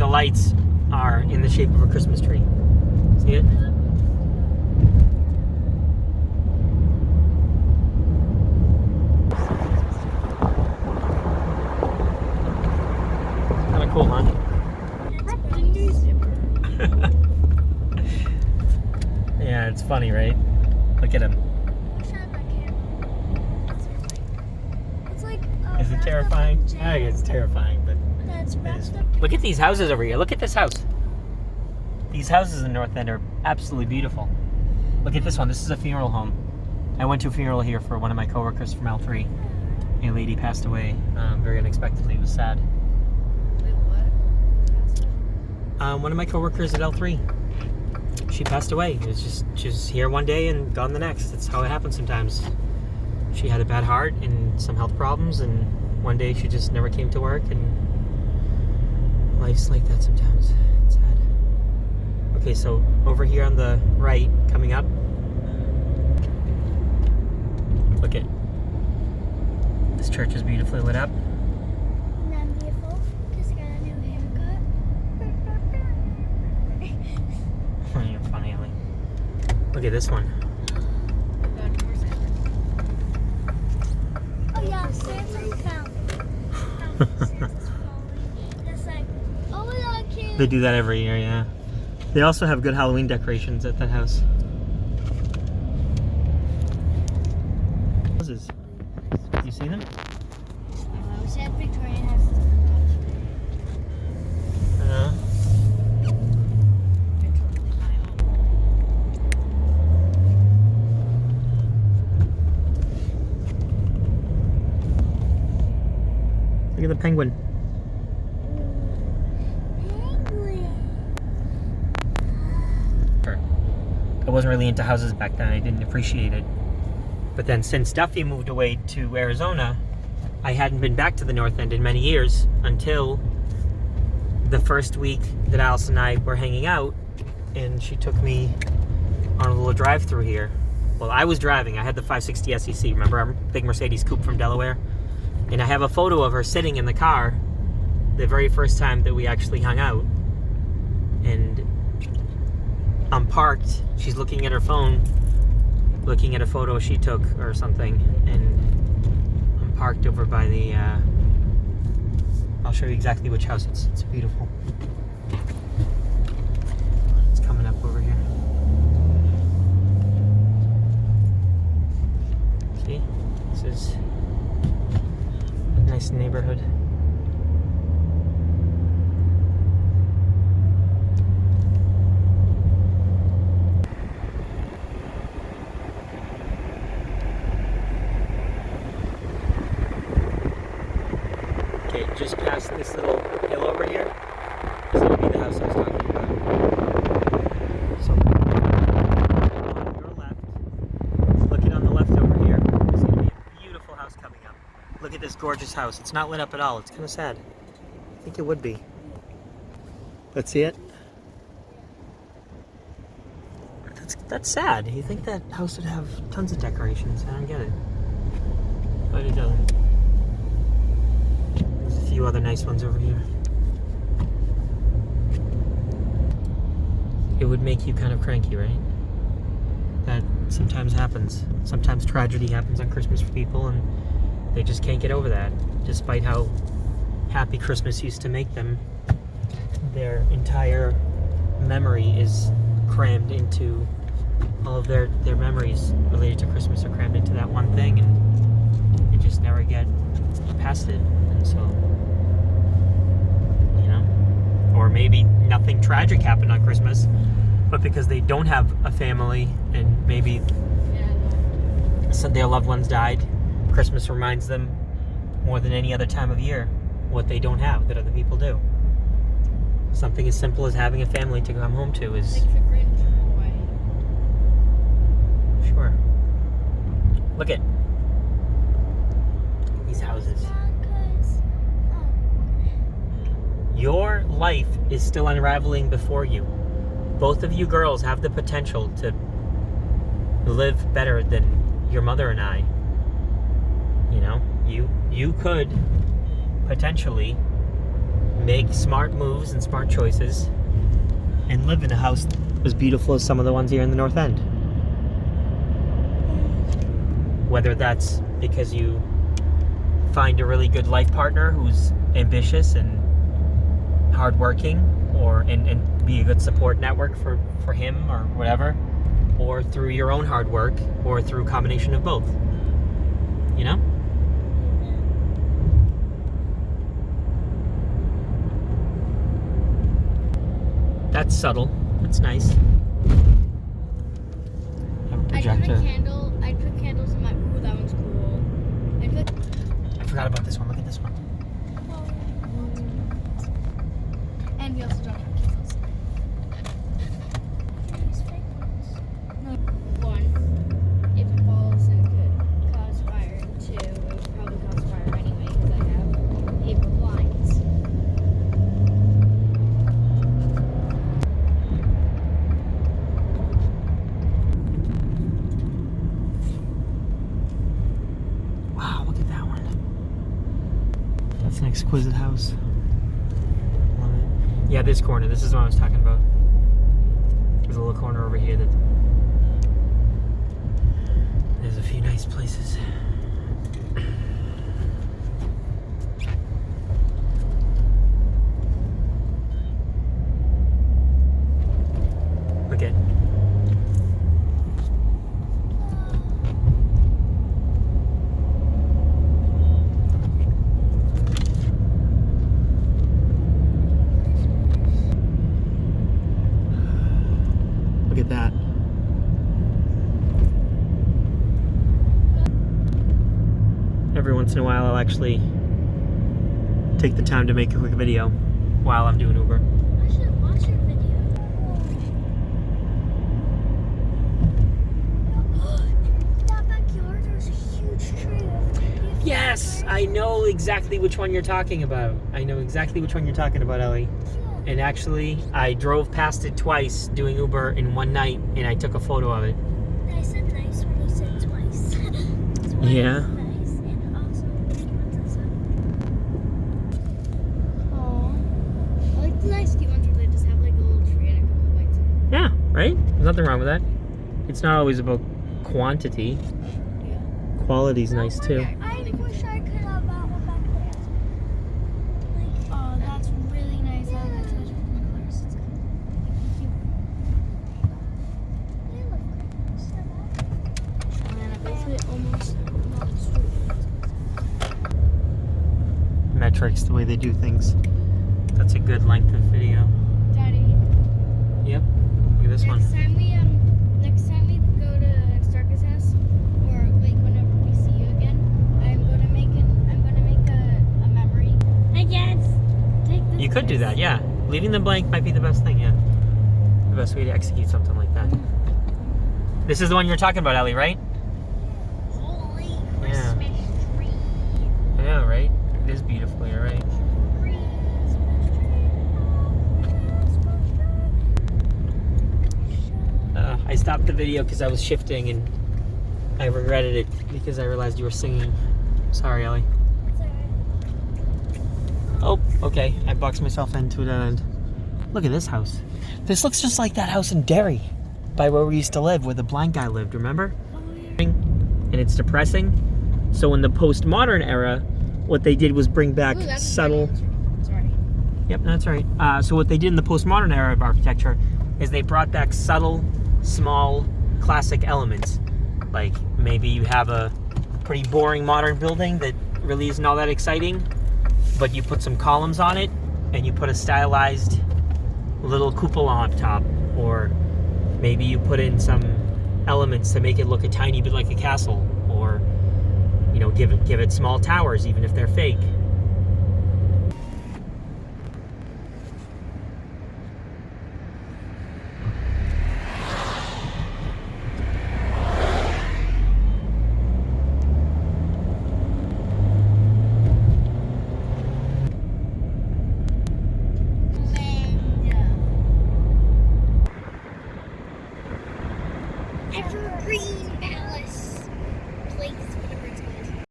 the lights are in the shape of a Christmas tree. See it? Kind of cool, huh? Yeah, it's funny, right? Look at him. Is it terrifying? I think it's terrifying, but it is. Look at these houses over here. Look at this house. These houses in North End are absolutely beautiful. Look at this one. This is a funeral home. I went to a funeral here for one of my coworkers from L3. A lady passed away very unexpectedly. It was sad. Wait, what? One of my coworkers at L3. She passed away. It was just she was here one day and gone the next. That's how it happens sometimes. She had a bad heart and some health problems, and one day she just never came to work, and life's like that sometimes. It's sad. Okay, so over here on the right, coming up, look at this church is beautifully lit up. Not beautiful, because I got a new haircut. You're funny, Ellie. Look at this one. Oh yeah, Santa's fountain. Santa's falling. It's like, oh my god, kid. They do that every year, yeah. They also have good Halloween decorations at that house. Houses. You see them? I was at Victoria House. Look at the penguin. I wasn't really into houses back then. I didn't appreciate it. But then since Duffy moved away to Arizona, I hadn't been back to the North End in many years until the first week that Alice and I were hanging out, and she took me on a little drive through here. Well, I was driving. I had the 560 SEC. Remember our big Mercedes coupe from Delaware? And I have a photo of her sitting in the car the very first time that we actually hung out. And I'm parked. She's looking at her phone, looking at a photo she took or something. And I'm parked over by the... I'll show you exactly which house. It's beautiful. It's coming up over here. See? This is... nice neighborhood. Okay, just past this little hill over here is going to be the house I was talking about. So, on your left, looking on the left over here, is going to be a beautiful house coming up. Look at this gorgeous house. It's not lit up at all. It's kind of sad. I think it would be. Let's see it. That's sad. You think that house would have tons of decorations. I don't get it. But it doesn't. There's a few other nice ones over here. It would make you kind of cranky, right? That sometimes happens. Sometimes tragedy happens on Christmas for people, and they just can't get over that. Despite how happy Christmas used to make them, their entire memory is crammed into all of their memories related to Christmas are crammed into that one thing, and they just never get past it. And so, you know, or maybe nothing tragic happened on Christmas, but because they don't have a family and maybe their loved ones died, Christmas reminds them more than any other time of year what they don't have that other people do. Something as simple as having a family to come home to is... Takes the Grinch away. Sure. Look at these houses. Your life is still unraveling before you. Both of you girls have the potential to live better than your mother and I. You know, you could potentially make smart moves and smart choices and live in a house as beautiful as some of the ones here in the North End. Whether that's because you find a really good life partner who's ambitious and hardworking, and be a good support network for him or whatever, or through your own hard work, or through a combination of both. You know? That's subtle. That's nice. Have a projector. I put candles in my. Ooh, that one's cool. I forgot about this one. Look at this one. And we also don't have candles. No. One, if it falls, then it could cause fire. And two, it would probably cause fire anyway because I have paper blinds. Wow, look at that one. That's an exquisite house. Love it. Yeah, this corner. This is what I was talking about. There's a little corner over here that there's a few nice places. Look at. Look at that. Every once in a while, I'll actually take the time to make a quick video while I'm doing Uber. I should watch your video. In that backyard, there's a huge tree. Yes, I know exactly which one you're talking about. I know exactly which one you're talking about, Ellie. And actually, I drove past it twice doing Uber in one night, and I took a photo of it. I said nice when you said twice. Twice Yeah. Nice, and also which ones I said. Aww. I like the nice cute ones where they just have like a little tree and a couple of lights in it. Yeah, right? There's nothing wrong with that. It's not always about quantity. Yeah. Quality's nice too. I wish I could have that one back there. Like, Oh, that's really nice. I like to measure from the colors. It's good. they look great. So that. And then I basically almost not straight. Metrics, the way they do things. That's a good length of video. Daddy, Yep. Look at this one. next time we go to Starka's house, or like whenever we see you again, I'm gonna make a memory. I guess. Take this. You could do that, yeah. Leaving them blank might be the best thing, yeah. The best way to execute something like that. This is the one you're talking about, Ellie, right? Holy Yeah. Christmas tree. I know, right? It is beautiful, you're right. I stopped the video because I was shifting and I regretted it because I realized you were singing. Sorry, Ellie. Oh, okay. I boxed myself into that end. Look at this house. This looks just like that house in Derry by where we used to live, where the blind guy lived, remember? And it's depressing. So in the postmodern era, what they did was bring back subtle... Sorry. Yep, that's right. So what they did in the postmodern era of architecture is they brought back subtle, small, classic elements. Like maybe you have a pretty boring modern building that really isn't all that exciting, but you put some columns on it and you put a stylized little cupola on top, or maybe you put in some elements to make it look a tiny bit like a castle, or you know, give it small towers even if they're fake.